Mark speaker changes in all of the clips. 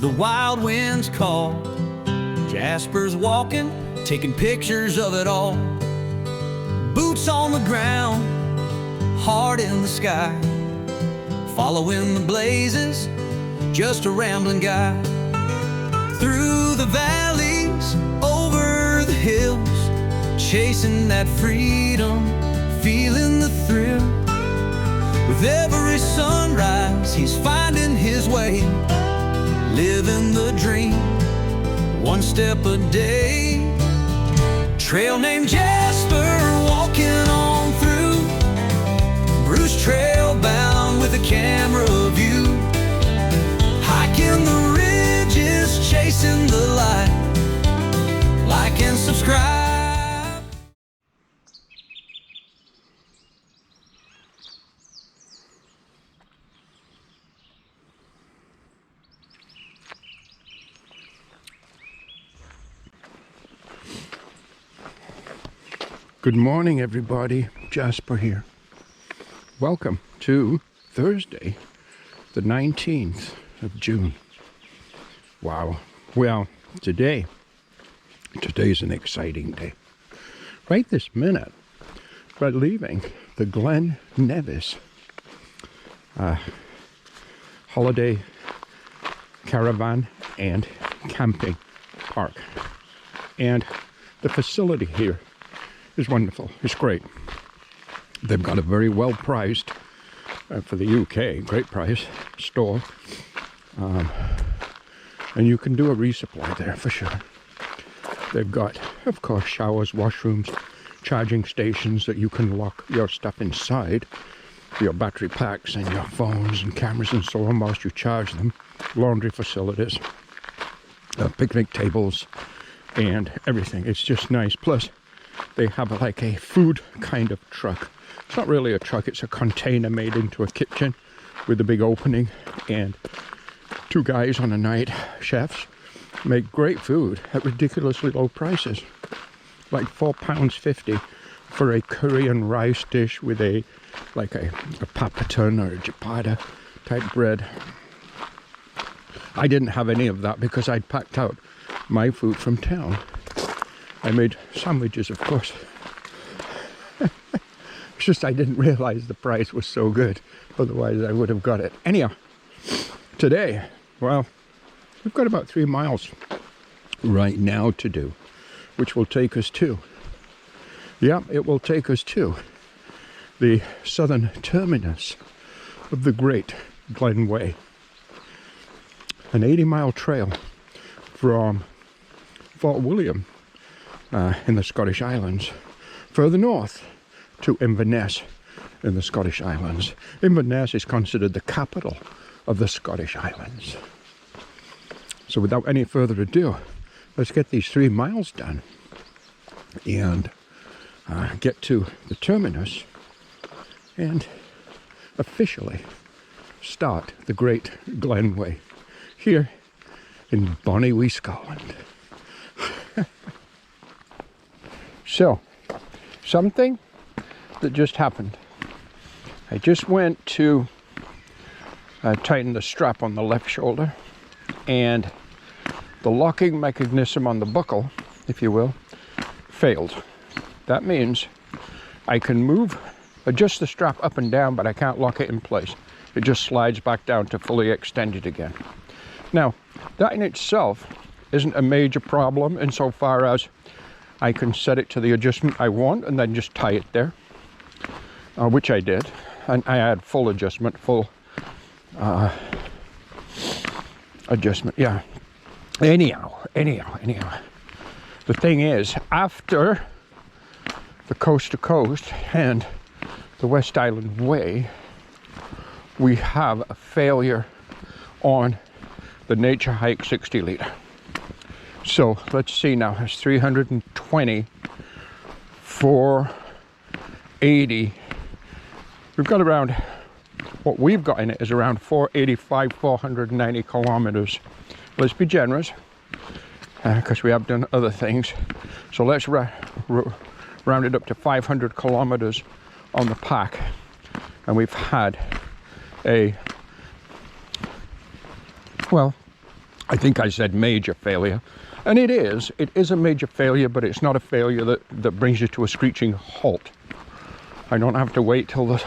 Speaker 1: the wild winds call. Jasper's walking, taking pictures of it all. Boots on the ground, heart in the sky, following the blazes, just a rambling guy. Through the valleys, over the hills, chasing that freedom, feeling the thrill. With every sunrise, he's finding his way, living the dream, one step a day. Trail named Jasper, walking on through, Bruce trail bound with a camera view, hiking the ridges, chasing the light. Like and subscribe.
Speaker 2: Good morning, everybody. Jasper here. Welcome to Thursday, the 19th of June. Wow. Well, today's an exciting day. Right this minute, we're leaving the Glen Nevis holiday caravan and camping park. And the facility here is wonderful. It's great. They've got a very well priced, for the UK, great price store. And you can do a resupply there for sure. They've got, of course, showers, washrooms, charging stations that you can lock your stuff inside, your battery packs and your phones and cameras and so on whilst you charge them. Laundry facilities, picnic tables, and everything. It's just nice. Plus, they have like a food kind of truck. It's not really a truck, it's a container made into a kitchen with a big opening, and two guys on a night, chefs, make great food at ridiculously low prices. Like £4.50 for a Korean rice dish with a papaton or a chapata type bread. I didn't have any of that because I'd packed out my food from town. I made sandwiches, of course. It's just I didn't realize the price was so good. Otherwise, I would have got it. Anyhow, today, well, we've got about 3 miles right now to do, which will take us to, it will take us to the southern terminus of the Great Glen Way. An 80-mile trail from Fort William in the Scottish Islands, further north to Inverness in the Scottish Islands. Inverness is considered the capital of the Scottish Islands. So without any further ado, let's get these 3 miles done and get to the terminus and officially start the Great Glen Way here in bonny wee Scotland. So, something that just happened. I just went to tighten the strap on the left shoulder, and the locking mechanism on the buckle, if you will, failed. That means I can adjust the strap up and down, but I can't lock it in place. It just slides back down to fully extended again. Now, that in itself isn't a major problem insofar as I can set it to the adjustment I want and then just tie it there, which I did. And I had full adjustment, yeah. Anyhow. The thing is, after the Coast to Coast and the West Island Way, we have a failure on the Nature Hike 60 litre. So let's see now, it's 320, 480. We've got around, what we've got in it is around 485, 490 kilometers. Let's be generous, because we have done other things. So let's round it up to 500 kilometers on the pack. And we've had a I think I said major failure. And it is a major failure, but it's not a failure that brings you to a screeching halt. I don't have to wait till the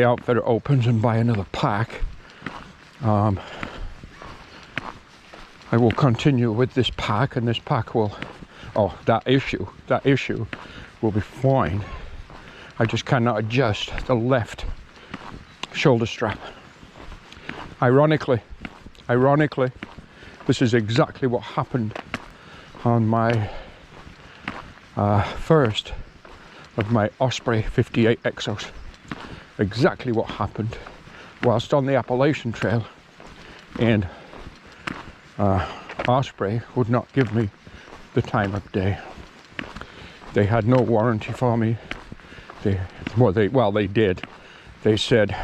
Speaker 2: outfitter opens and buy another pack. I will continue with this pack, and this pack will, that issue will be fine. I just cannot adjust the left shoulder strap. Ironically, this is exactly what happened on my first of my Osprey 58 Exos. Exactly what happened whilst on the Appalachian Trail, and Osprey would not give me the time of day. They had no warranty for me. They did. They said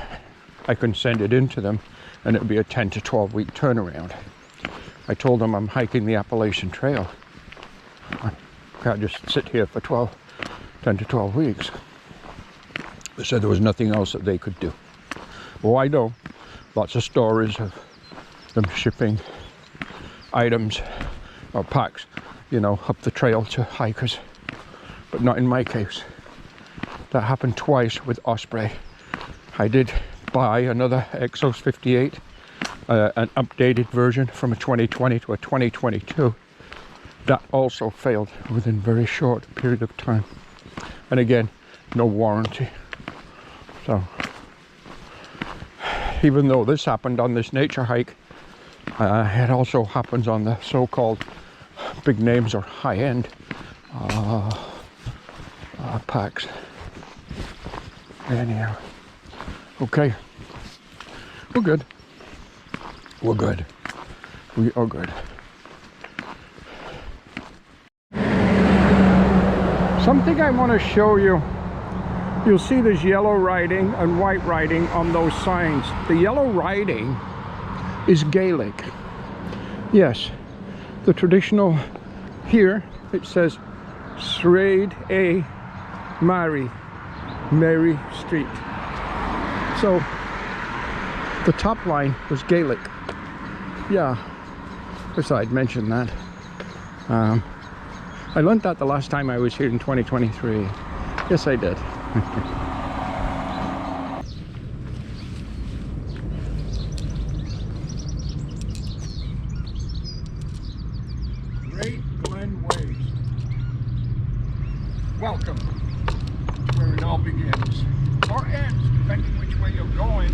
Speaker 2: I can send it into them and it would be a 10 to 12 week turnaround. I told them I'm hiking the Appalachian Trail. I can't just sit here for 10 to 12 weeks. They said there was nothing else that they could do. Well, I know lots of stories of them shipping items or packs, up the trail to hikers, but not in my case. That happened twice with Osprey. I did buy another Exos 58, an updated version from a 2020 to a 2022. That also failed within a very short period of time. And again, no warranty. So, even though this happened on this nature hike, it also happens on the so-called big names or high-end packs. Anyhow, okay, we're good. We are good. Something I want to show you. You'll see there's yellow writing and white writing on those signs. The yellow writing is Gaelic. Yes, the traditional, here it says Sraid A Mary Street. So the top line was Gaelic. Yeah, guess I'd mentioned that. I learned that the last time I was here in 2023. Yes, I did. Great Glen Way. Welcome where it all begins, or ends, depending which way you're going.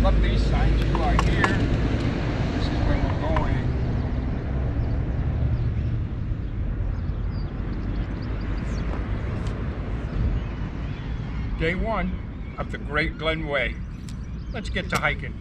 Speaker 2: Love these signs. You are here. This is where we're going. Day one of the Great Glen Way. Let's get to hiking.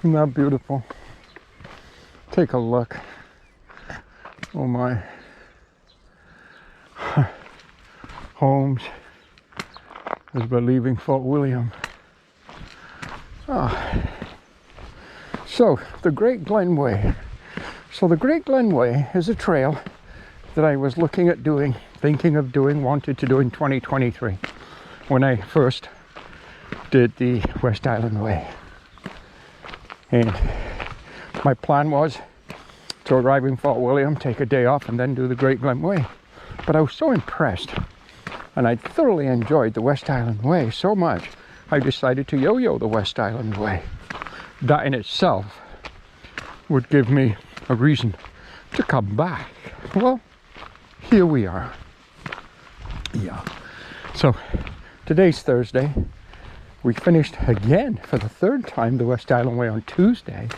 Speaker 2: Isn't that beautiful? Take a look. Oh my. Homes as we're leaving Fort William. So the Great Glen Way. So the Great Glen Way is a trail that I was looking at doing, thinking of doing, wanted to do in 2023 when I first did the West Island Way. And my plan was to arrive in Fort William, take a day off, and then do the Great Glen Way. But I was so impressed, and I thoroughly enjoyed the West Island Way so much, I decided to yo-yo the West Island Way. That in itself would give me a reason to come back. Well, here we are. Yeah. So today's Thursday. We finished again for the third time the West Island Way on Tuesday.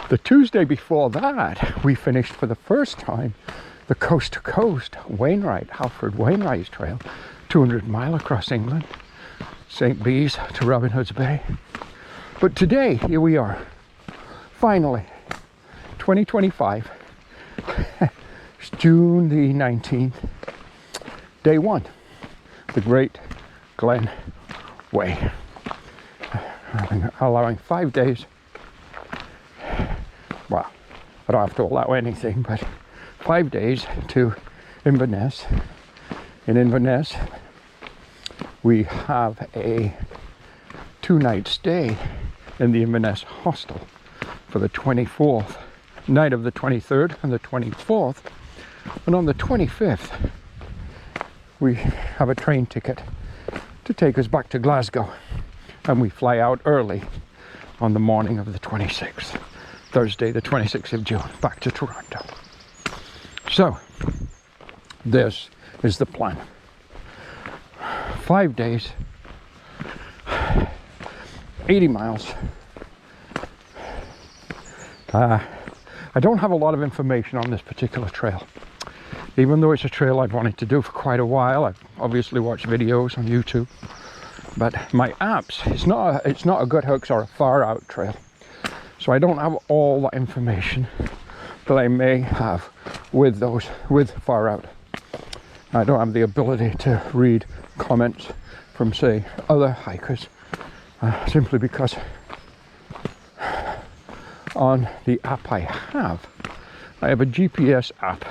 Speaker 2: The Tuesday before that, we finished for the first time the Coast to Coast Wainwright, Halford Wainwright's Trail, 200 mile across England. St. Bees to Robin Hood's Bay. But today, here we are. Finally, 2025. It's June the 19th. Day one. The Great Glen Way. Allowing 5 days. Well, I don't have to allow anything, but 5 days to Inverness. In Inverness, we have a 2-night stay in the Inverness hostel for the 24th, night of the 23rd and the 24th. And on the 25th, we have a train ticket to take us back to Glasgow. And we fly out early on the morning of the 26th, Thursday the 26th of June, back to Toronto. So, this is the plan. 5 days, 80 miles. I don't have a lot of information on this particular trail. Even though it's a trail I've wanted to do for quite a while. I've obviously watched videos on YouTube. But my apps, it's not a Good Hooks or a Far Out trail. So I don't have all the information that I may have with Far Out. I don't have the ability to read comments from, say, other hikers, simply because on the app I have a GPS app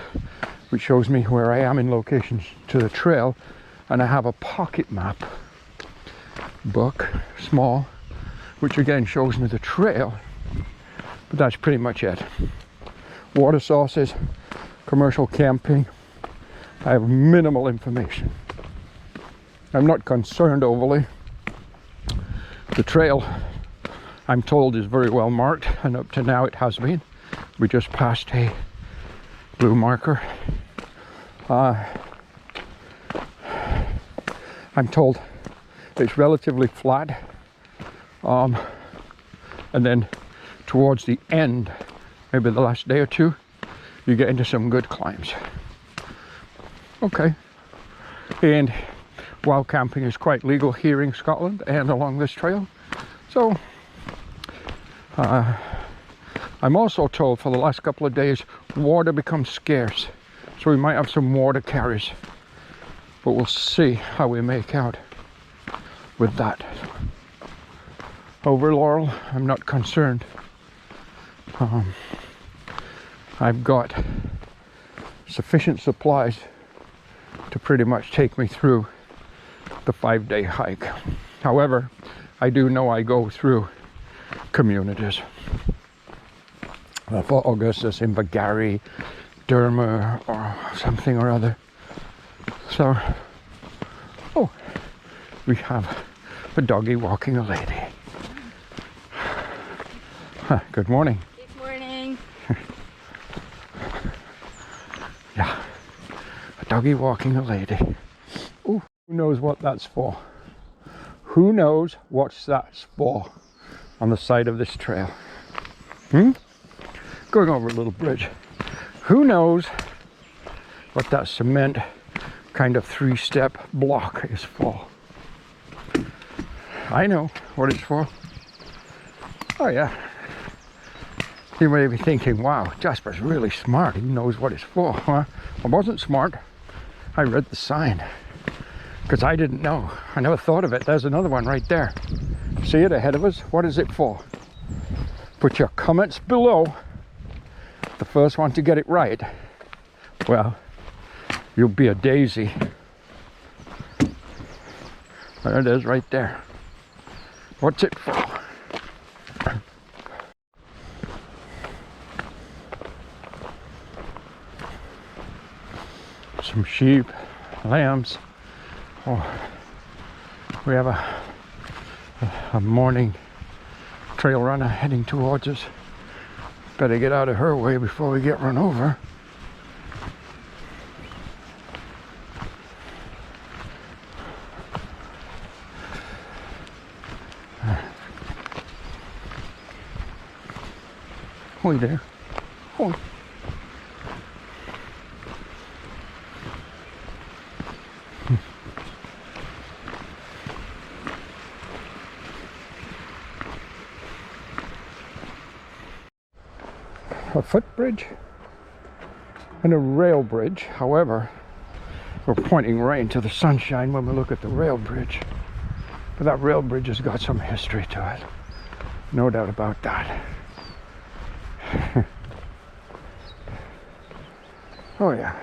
Speaker 2: which shows me where I am in locations to the trail, and I have a pocket map book, small, which again shows me the trail, but that's pretty much it. Water sources, commercial camping, I have minimal information. I'm not concerned overly. The trail, I'm told, is very well marked, and up to now it has been. We just passed a blue marker. I'm told it's relatively flat, and then towards the end, maybe the last day or two, you get into some good climbs. Okay. And wild camping is quite legal here in Scotland and along this trail. So I'm also told for the last couple of days water becomes scarce, so we might have some water carries, but we'll see how we make out with that. Over Laurel, I'm not concerned. I've got sufficient supplies to pretty much take me through the 5-day hike. However, I do know I go through communities. For Augustus, Invergarry, Derma, or something or other. So, oh, we have a doggy walking a lady. Good morning.
Speaker 3: Good morning.
Speaker 2: Yeah, a doggy walking a lady. Ooh, who knows what that's for? Who knows what that's for on the side of this trail? Going over a little bridge. Who knows what that cement kind of 3-step block is for? I know what it's for. Oh yeah. You may be thinking, wow, Jasper's really smart. He knows what it's for. Huh? I wasn't smart. I read the sign. Because I didn't know. I never thought of it. There's another one right there. See it ahead of us? What is it for? Put your comments below. The first one to get it right, well, you'll be a daisy. There it is right there. What's it for? Some sheep, lambs. Oh, we have a morning trail runner heading towards us. Better get out of her way before we get run over. Oi there. Oi. a footbridge and a rail bridge. However, we're pointing right into the sunshine when we look at the rail bridge. But that rail bridge has got some history to it. No doubt about that. Oh yeah.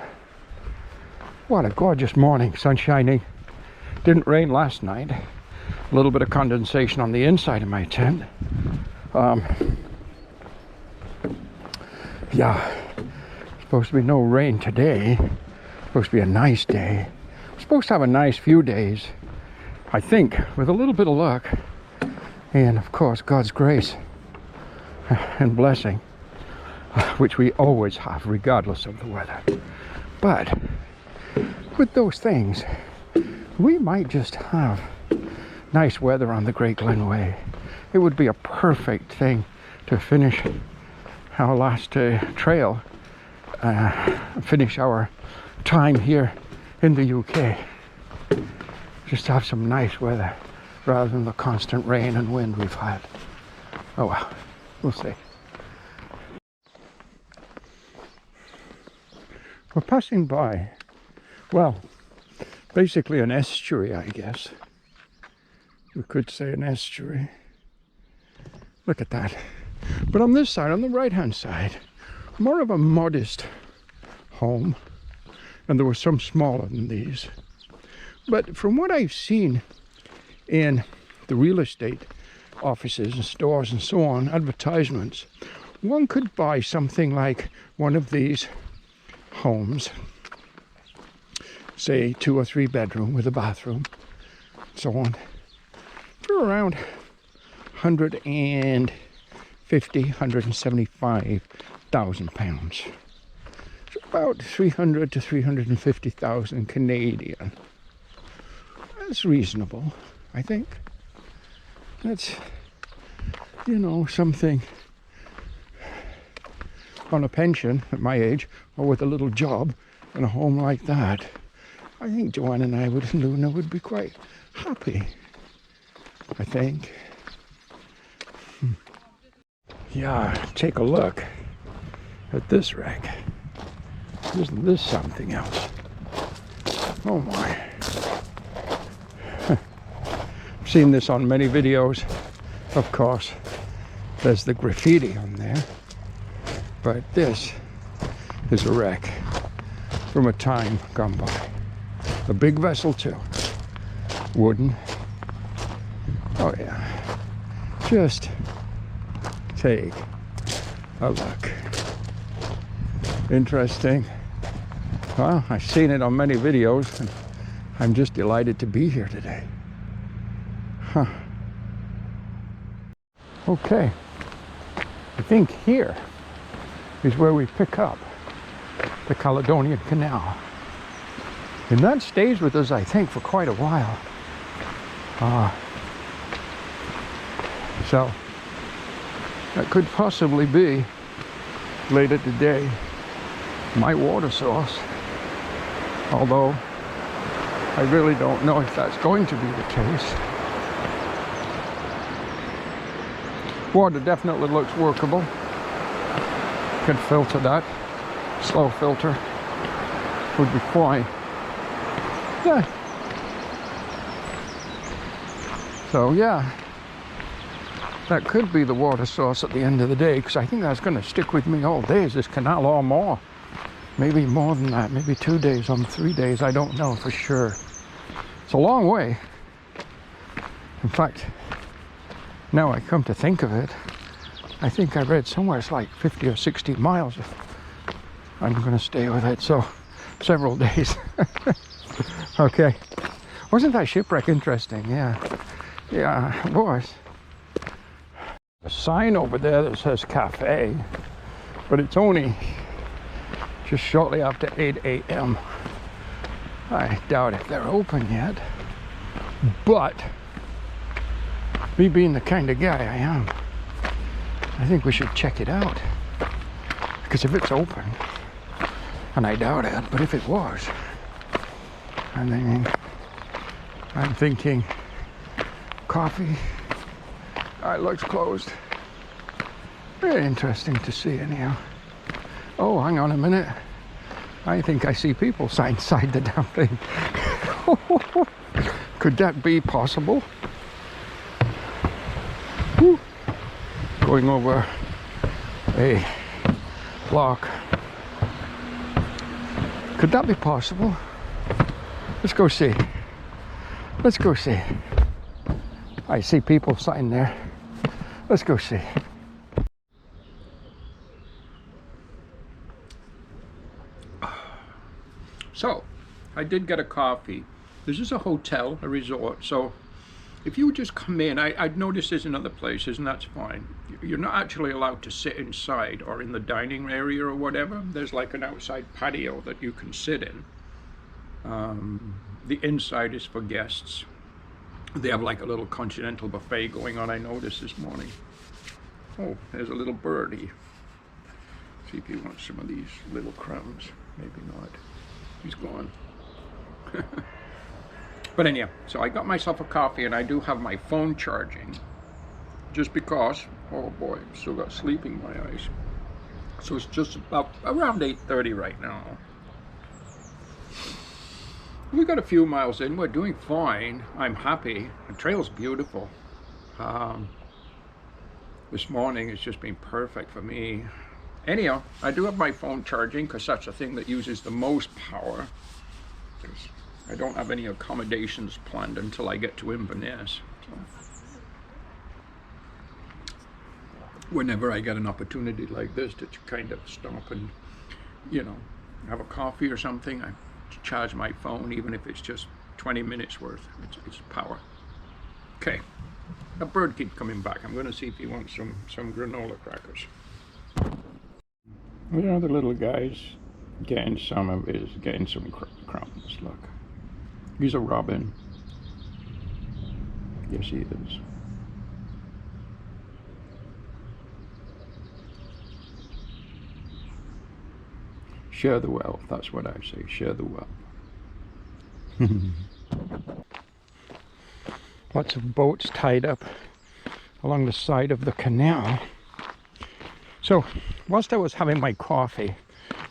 Speaker 2: What a gorgeous morning, sun shining. Didn't rain last night. A little bit of condensation on the inside of my tent. Yeah, supposed to be no rain today. Supposed to be a nice day. We're supposed to have a nice few days, I think, with a little bit of luck. And of course, God's grace and blessing, which we always have, regardless of the weather. But with those things, we might just have nice weather on the Great Glen Way. It would be a perfect thing to finish our last trail, finish our time here in the UK. Just have some nice weather rather than the constant rain and wind we've had. Oh well, we'll see. We're passing by, well, basically an estuary, I guess. We could say an estuary. Look at that. But on this side, on the right-hand side, more of a modest home. And there were some smaller than these. But from what I've seen in the real estate offices and stores and so on, advertisements, one could buy something like one of these homes, say 2 or 3 bedroom with a bathroom, so on, for around 175,000 pounds. It's about 300 to 350,000 Canadian. That's reasonable, I think. That's, you know, something on a pension at my age, or with a little job in a home like that. I think Joanne and I would, Luna would be quite happy, I think. Yeah, take a look at this wreck. Isn't this something else? Oh my. I've seen this on many videos. Of course, there's the graffiti on there. But this is a wreck from a time gone by. A big vessel too. Wooden. Oh yeah. Just take a look. Interesting. Well, I've seen it on many videos, and I'm just delighted to be here today. Huh. Okay. I think here is where we pick up the Caledonian Canal. And that stays with us, I think, for quite a while. So that could possibly be, later today, my water source. Although I really don't know if that's going to be the case. Water definitely looks workable. Can filter that. Slow filter would be fine. Yeah. So yeah, that could be the water source at the end of the day, because I think that's going to stick with me all day, is this canal, or more. Maybe more than that, maybe 2 days, 3 days, I don't know for sure. It's a long way. In fact, now I come to think of it, I think I read somewhere it's like 50 or 60 miles if I'm going to stay with it, so several days. Okay. Wasn't that shipwreck interesting? Yeah. Yeah, it was. A sign over there that says cafe, but it's only just shortly after 8 a.m. I doubt if they're open yet, but me being the kind of guy I am, I think we should check it out, because if it's open, and I doubt it, but if it was, I'm thinking coffee. It looks closed. Very interesting to see anyhow. Oh, hang on a minute. I think I see people inside the damn thing. Could that be possible? Whew. Going over a block. Could that be possible? Let's go see. Let's go see. I see people sitting there. Let's go see. So, I did get a coffee. This is a hotel, a resort, so if you just come in, I'd noticed this in other places, and that's fine. You're not actually allowed to sit inside or in the dining area or whatever. There's like an outside patio that you can sit in. The inside is for guests. They have like a little continental buffet going on, I noticed this morning. Oh, there's a little birdie. See if he wants some of these little crumbs. Maybe not. He's gone. But anyhow, so I got myself a coffee, and I do have my phone charging. Just because, oh boy, I've still got sleep in my eyes. So it's just about around 8:30 right now. We got a few miles in, we're doing fine. I'm happy. The trail's beautiful. This morning it's just been perfect for me. Anyhow, I do have my phone charging because that's the thing that uses the most power. Because I don't have any accommodations planned until I get to Inverness. So whenever I get an opportunity like this to kind of stop and, you know, have a coffee or something, I charge my phone, even if it's just 20 minutes worth. It's power. Okay, a bird keeps coming back. I'm going to see if he wants some granola crackers. The other little guy's getting some crumbs. Look, he's a robin. Yes, he is. Share the wealth, that's what I say, share the wealth. Lots of boats tied up along the side of the canal. So, whilst I was having my coffee,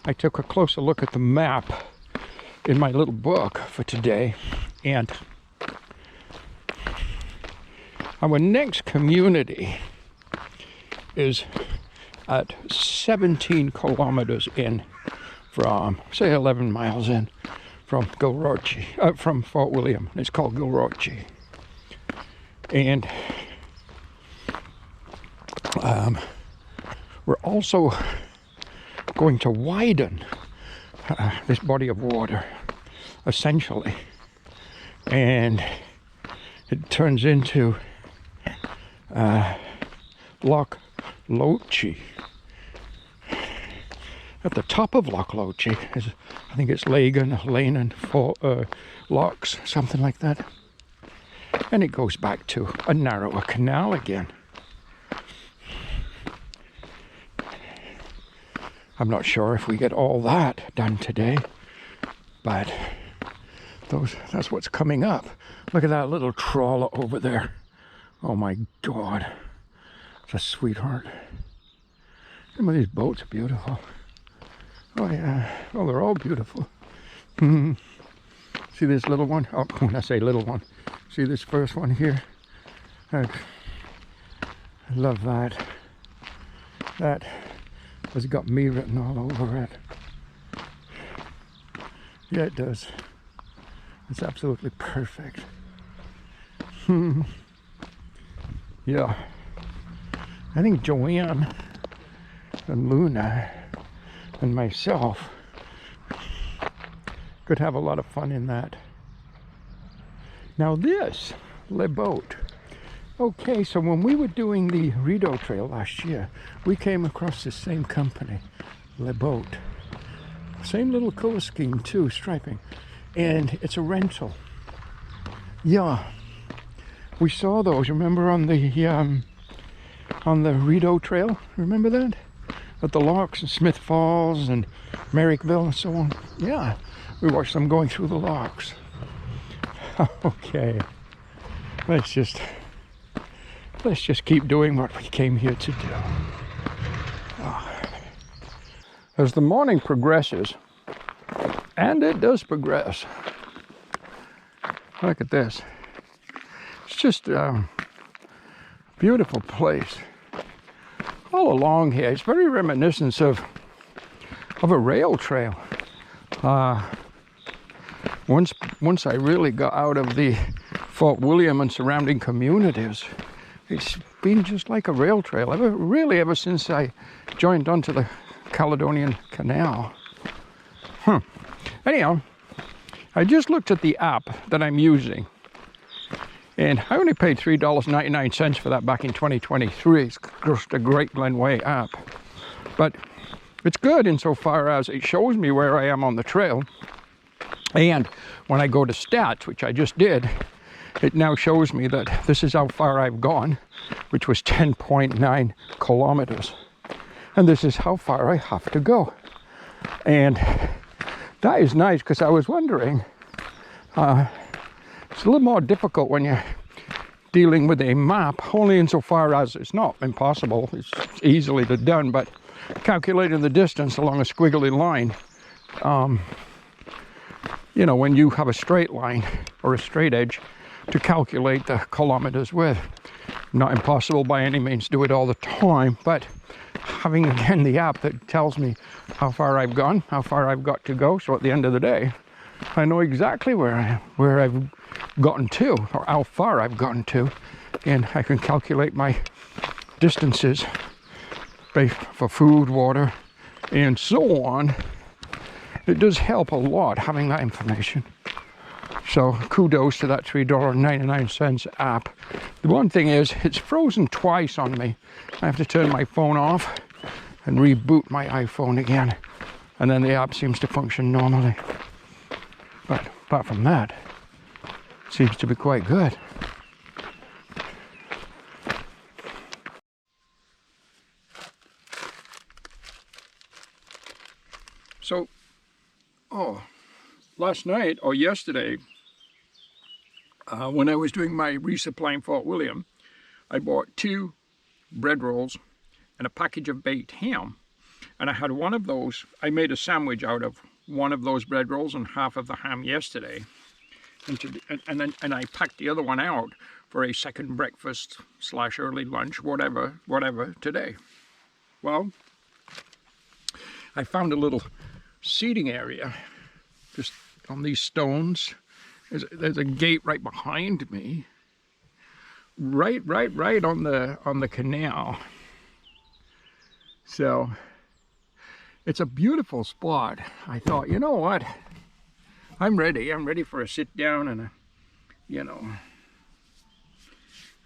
Speaker 2: I took a closer look at the map in my little book for today, and our next community is at 17 kilometers in from, say 11 miles in from Gilroche, from Fort William. It's called Gilroche. And we're also going to widen this body of water, essentially. And it turns into Loch Lothian. At the top of Loch Lothian is, I think it's Lane Lochs, something like that. And it goes back to a narrower canal again. I'm not sure if we get all that done today, but that's what's coming up. Look at that little trawler over there. Oh my God, it's a sweetheart. Some of these boats are beautiful. Oh yeah, well they're all beautiful. See this little one? Oh, when I say little one, see this first one here? I love that. That has got me written all over it. Yeah, it does. It's absolutely perfect. Yeah. I think Joanne and Luna and myself could have a lot of fun in that. Now this, Le Boat. Okay, so when we were doing the Rideau Trail last year, we came across the same company, Le Boat. Same little color scheme too, striping. And it's a rental. Yeah. We saw those, remember on the Rideau Trail? Remember that? At the locks and Smith Falls and Merrickville and so on. Yeah, we watched them going through the locks. Okay, let's just keep doing what we came here to do. Oh. as the morning progresses, and it does progress. Look at this. It's just a beautiful place. All along here, it's very reminiscent of a rail trail. Once I really got out of the Fort William and surrounding communities, it's been just like a rail trail ever since I joined onto the Caledonian Canal. Anyhow, I just looked at the app that I'm using, and I only paid $3.99 for that back in 2023. It's just a Great Glen Way app, but it's good insofar as it shows me where I am on the trail, and when I go to stats, which I just did, it now shows me that this is how far I've gone, which was 10.9 kilometers. And this is how far I have to go. And that is nice, because I was wondering, it's a little more difficult when you're dealing with a map, only insofar as it's not impossible, it's easily done, but calculating the distance along a squiggly line, you know, when you have a straight line or a straight edge to calculate the kilometers with. Not impossible by any means, do it all the time, but having again the app that tells me how far I've gone, how far I've got to go, so at the end of the day I know exactly where I've gotten to, or how far I've gotten to, and I can calculate my distances for food, water, and so on. It does help a lot having that information. So kudos to that $3.99 app. The one thing is, it's frozen twice on me. I have to turn my phone off and reboot my iPhone again, and then the app seems to function normally. But apart from that, it seems to be quite good. So, last night or yesterday, when I was doing my resupplying Fort William, I bought 2 bread rolls and a package of baked ham, and I had one of those. I made a sandwich out of one of those bread rolls and half of the ham yesterday, and I packed the other one out for a second breakfast / early lunch, whatever today. Well, I found a little seating area just on these stones. There's a gate right behind me, right on the canal. So it's a beautiful spot. I thought, you know what, I'm ready for a sit down and a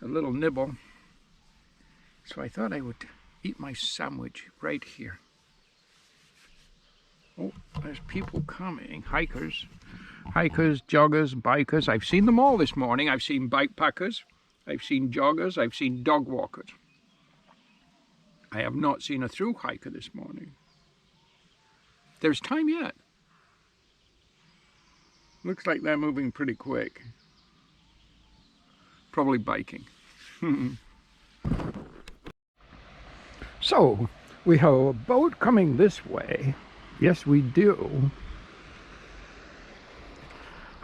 Speaker 2: little nibble. So I thought I would eat my sandwich right here. Oh, there's people coming, hikers, joggers, bikers. I've seen them all this morning. I've seen bike packers, I've seen joggers, I've seen dog walkers. I have not seen a through hiker this morning. There's time yet. Looks like they're moving pretty quick. Probably biking. So, we have a boat coming this way. Yes, we do.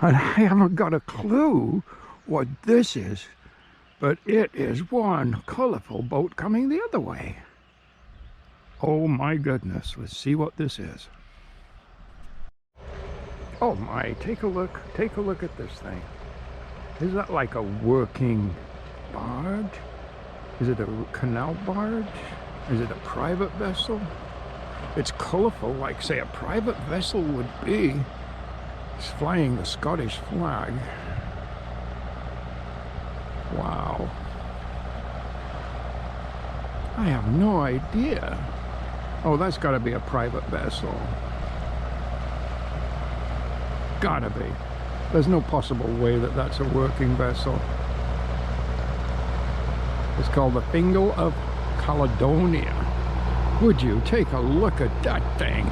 Speaker 2: And I haven't got a clue what this is, but it is one colorful boat coming the other way. Oh my goodness, let's see what this is. Oh my, take a look at this thing. Is that like a working barge? Is it a canal barge? Is it a private vessel? It's colorful like, say, a private vessel would be. It's flying the Scottish flag. Wow. I have no idea. Oh, that's got to be a private vessel. Gotta be. There's no possible way that that's a working vessel. It's called the Fingal of Caledonia. Would you take a look at that thing?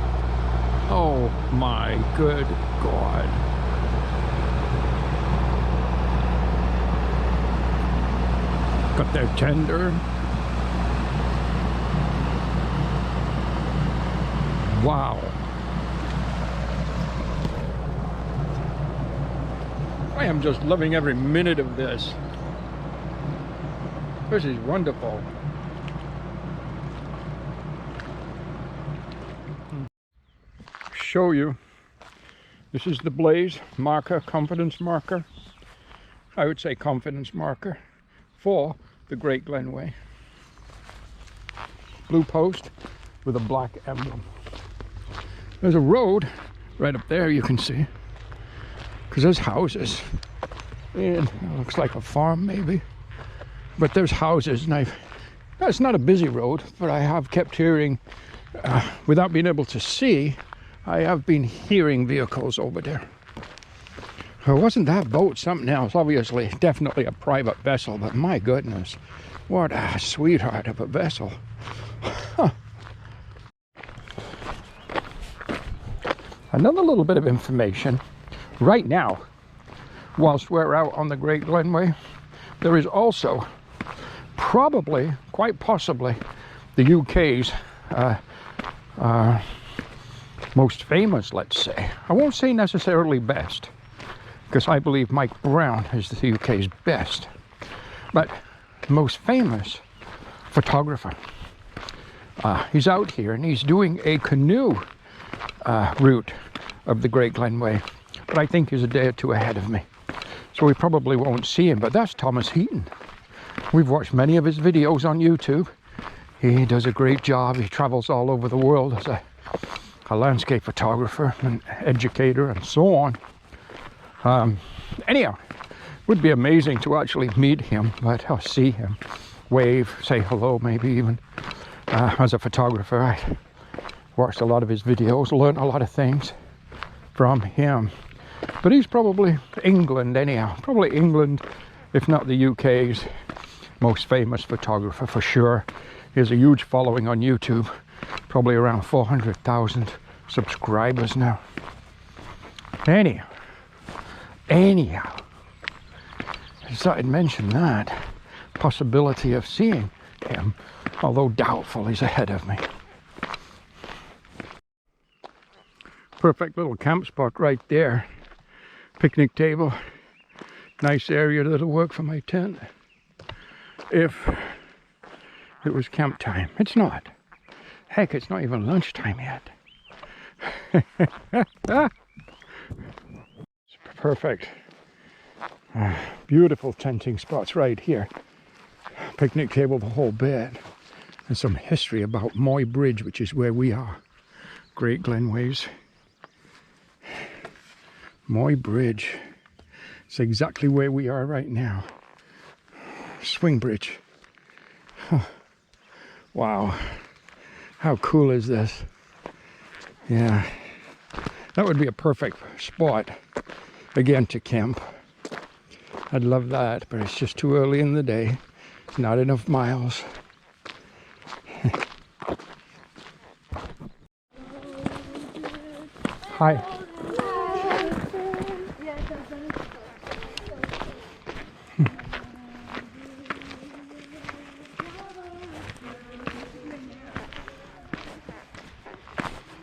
Speaker 2: Oh my good God. Got their tender. Wow. I am just loving every minute of this. This is wonderful. Show you. This is the blaze marker, confidence marker. I would say confidence marker for the Great Glen Way. Blue post with a black emblem. There's a road right up there, you can see, because there's houses, and it looks like a farm maybe, but there's houses, and it's not a busy road, but I have kept hearing, without being able to see, I have been hearing vehicles over there. Wasn't that boat something else? Obviously, definitely a private vessel, but my goodness, what a sweetheart of a vessel. Huh. Another little bit of information. Right now, whilst we're out on the Great Glen Way, there is also probably, quite possibly, the UK's most famous, let's say. I won't say necessarily best, because I believe Mike Brown is the UK's best, but most famous photographer. He's out here and he's doing a canoe route of the Great Glen Way, but I think he's a day or two ahead of me, so we probably won't see him. But that's Thomas Heaton. We've watched many of his videos on YouTube. He does a great job. He travels all over the world as a landscape photographer and educator and so on. Anyhow, it would be amazing to actually meet him, but I'll see him, wave, say hello, maybe even. As a photographer, I watched a lot of his videos, learned a lot of things from him. But he's probably England anyhow, probably England, if not the UK's most famous photographer for sure. He has a huge following on YouTube, probably around 400,000 subscribers now. Anyhow, I thought I'd mention that possibility of seeing him, although doubtful. He's ahead of me. Perfect little camp spot right there. Picnic table, nice area that'll work for my tent if it was camp time. It's not. Heck, it's not even lunchtime yet. It's perfect. Beautiful tenting spots right here. Picnic table, the whole bit. And some history about Moy Bridge, which is where we are. Great Glen Ways. Moy Bridge. It's exactly where we are right now. Swing bridge. Huh. Wow. How cool is this? Yeah. That would be a perfect spot, again, to camp. I'd love that, but it's just too early in the day. Not enough miles. Hi.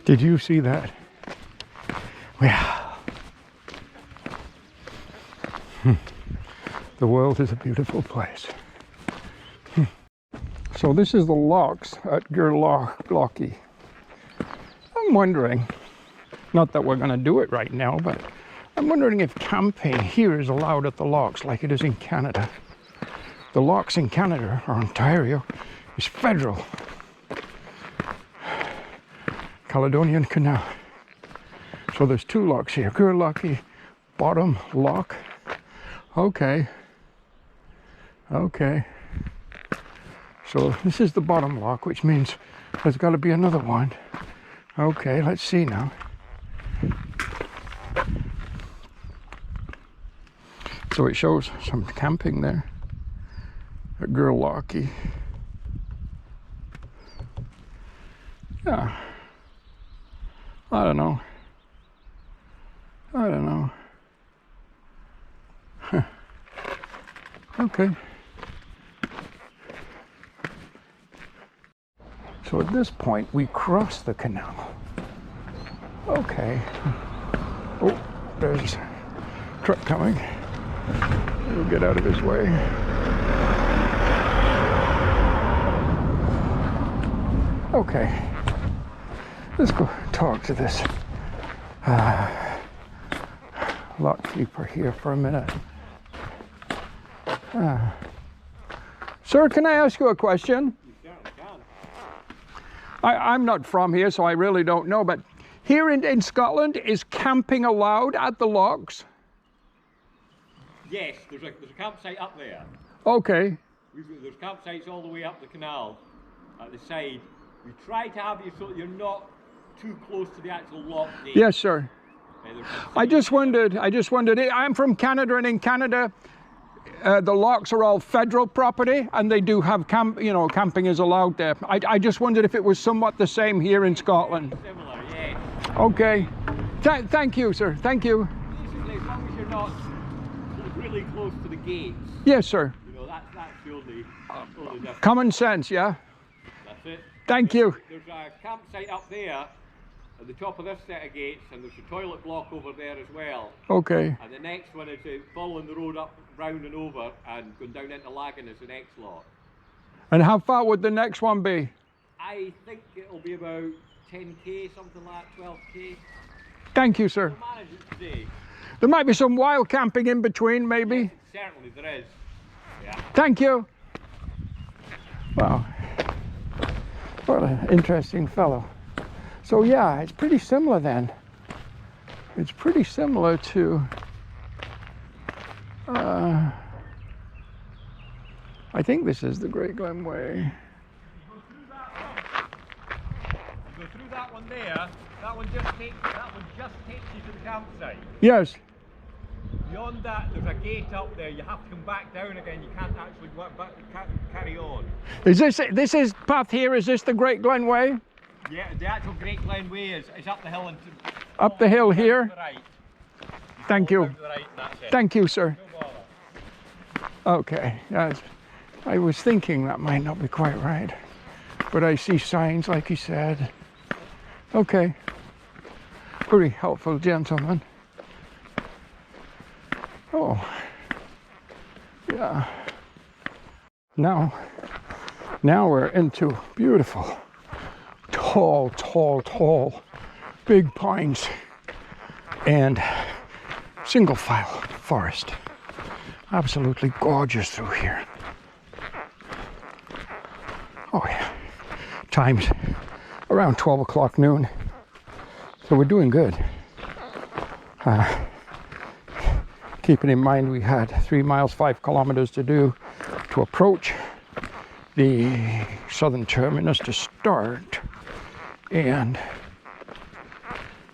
Speaker 2: Did you see that? Well, the world is a beautiful place. So this is the locks at Gurlocky. I'm wondering, not that we're going to do it right now, but I'm wondering if camping here is allowed at the locks like it is in Canada. The locks in Canada, or Ontario, is federal. Caledonian Canal. So there's two locks here. Gurlocky bottom lock. Okay. Okay. So this is the bottom lock, which means there's got to be another one. Okay, let's see now. So it shows some camping there at Gurlocky. Yeah. I don't know. Huh. Okay. So at this point, we cross the canal. Okay. Oh, there's a truck coming. We'll get out of his way. Okay. Let's go talk to this lot keeper here for a minute. Sir, can I ask you a question? I'm not from here, so I really don't know, but here in Scotland, is camping allowed at the locks?
Speaker 3: Yes, there's a campsite up there.
Speaker 2: Okay.
Speaker 3: There's campsites all the way up the canal at the side. We try to have you so that you're not too close to the actual lock gate.
Speaker 2: Yes, sir. I just wondered, I'm from Canada, and in Canada, the locks are all federal property, and they do have camping is allowed there. I just wondered if it was somewhat the same here in Scotland.
Speaker 3: Similar, yeah.
Speaker 2: Okay. Thank you, sir. Thank you.
Speaker 3: Basically, as long as you're not really close to the gates,
Speaker 2: Yes, sir.
Speaker 3: you know, that's the only difference.
Speaker 2: Common sense, yeah?
Speaker 3: That's it.
Speaker 2: Thank you.
Speaker 3: There's a campsite up there at the top of this set of gates, and there's a toilet block over there as well.
Speaker 2: Okay.
Speaker 3: And the next one is following the road up, round and over, and going down into Lagan is the next lot.
Speaker 2: And how far would the next one be?
Speaker 3: I think it'll be about 10k, something like that, 12k.
Speaker 2: Thank you, sir.
Speaker 3: We'll manage it today.
Speaker 2: There might be some wild camping in between, maybe.
Speaker 3: Yes, certainly there is. Yeah.
Speaker 2: Thank you. Wow. What an interesting fellow. So yeah, it's pretty similar then. It's pretty similar to I think this is the Great Glen Way.
Speaker 3: You go through that one there. That one just takes you to the campsite.
Speaker 2: Yes.
Speaker 3: Beyond that, there's a gate up there. You have to come back down again. You can't actually go back, carry on.
Speaker 2: Is this is path here? Is this the Great Glen Way?
Speaker 3: Yeah, the actual Great Glen Way is up the hill and
Speaker 2: Up the hill here?
Speaker 3: to the right.
Speaker 2: Thank you.
Speaker 3: To the right, and that's it.
Speaker 2: Thank you, sir.
Speaker 3: No bother.
Speaker 2: Okay. I was thinking that might not be quite right, but I see signs like you said. Okay. Very helpful gentleman. Oh, yeah. Now we're into beautiful, tall, big pines and single file forest. Absolutely gorgeous through here. Oh yeah. Time's around 12 o'clock noon. So we're doing good. Keeping in mind we had 3 miles, 5 kilometers to do to approach the southern terminus to start. And,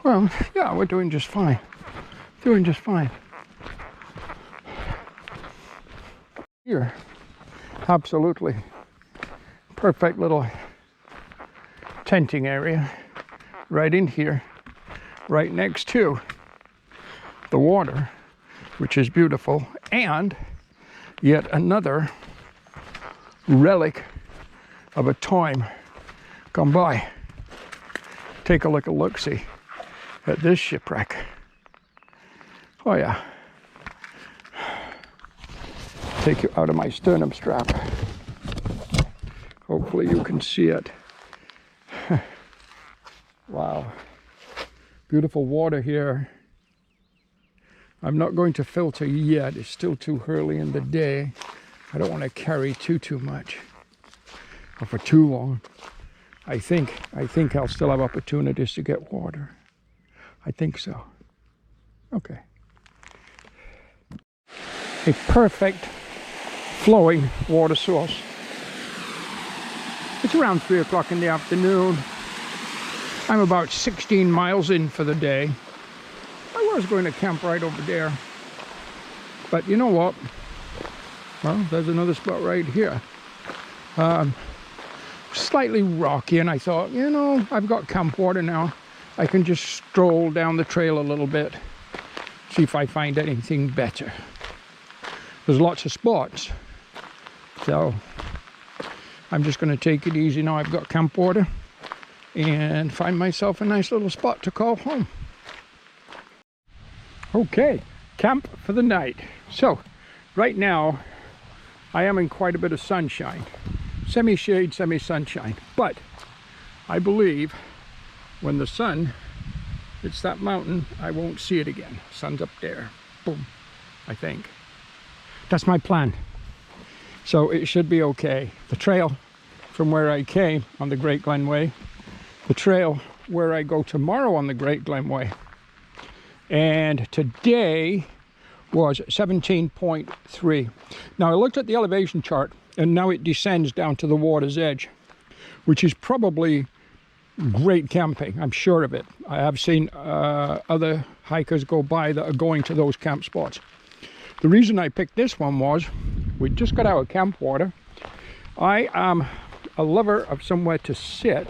Speaker 2: well, yeah, we're doing just fine. Doing just fine. Here, absolutely perfect little tenting area right in here, right next to the water, which is beautiful, and yet another relic of a time gone by. Take a look-see at this shipwreck. Oh yeah. Take you out of my sternum strap. Hopefully you can see it. Wow. Beautiful water here. I'm not going to filter yet. It's still too early in the day. I don't want to carry too much or for too long. I think I'll still have opportunities to get water. I think so. Okay. A perfect flowing water source. It's around 3 o'clock in the afternoon. I'm about 16 miles in for the day. I was going to camp right over there, but you know what? Well, there's another spot right here. Slightly rocky, and I thought, you know, I've got camp water now. I can just stroll down the trail a little bit, see if I find anything better. There's lots of spots, so I'm just going to take it easy now. I've got camp water, and find myself a nice little spot to call home. Okay, camp for the night. So right now I am in quite a bit of sunshine, semi-shade, semi-sunshine, but I believe when the sun hits that mountain, I won't see it again. Sun's up there, boom, I think. That's my plan. So it should be okay. The trail from where I came on the Great Glen Way, the trail where I go tomorrow on the Great Glen Way, and today was 17.3. Now I looked at the elevation chart and now it descends down to the water's edge, which is probably great camping. I'm sure of it. I have seen other hikers go by that are going to those camp spots. The reason I picked this one was we just got our camp water. I am a lover of somewhere to sit,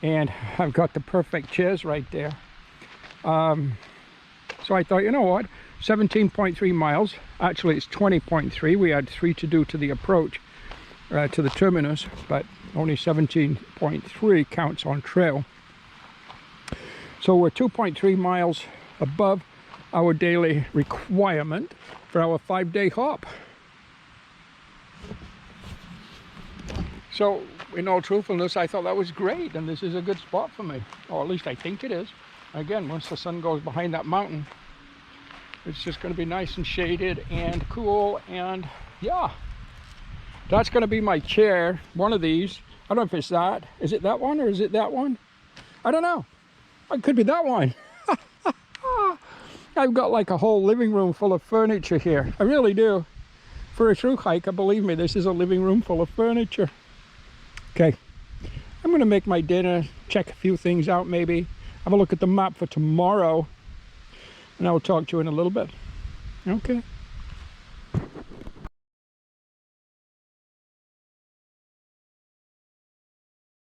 Speaker 2: and I've got the perfect chairs right there. So I thought, you know what, 17.3 miles, actually it's 20.3. We had 3 to do to the approach to the terminus, but only 17.3 counts on trail. So we're 2.3 miles above our daily requirement for our 5-day hop. So in all truthfulness, I thought that was great, and this is a good spot for me, or at least I think it is. Again, once the sun goes behind that mountain, it's just going to be nice and shaded and cool, and yeah, that's going to be my chair, one of these. I don't know if it's that. Is it that one or is it that one? I don't know. It could be that one. I've got like a whole living room full of furniture here. I really do. For a through hiker, believe me, this is a living room full of furniture. Okay, I'm going to make my dinner, check a few things out maybe, have a look at the map for tomorrow, and I'll talk to you in a little bit. Okay.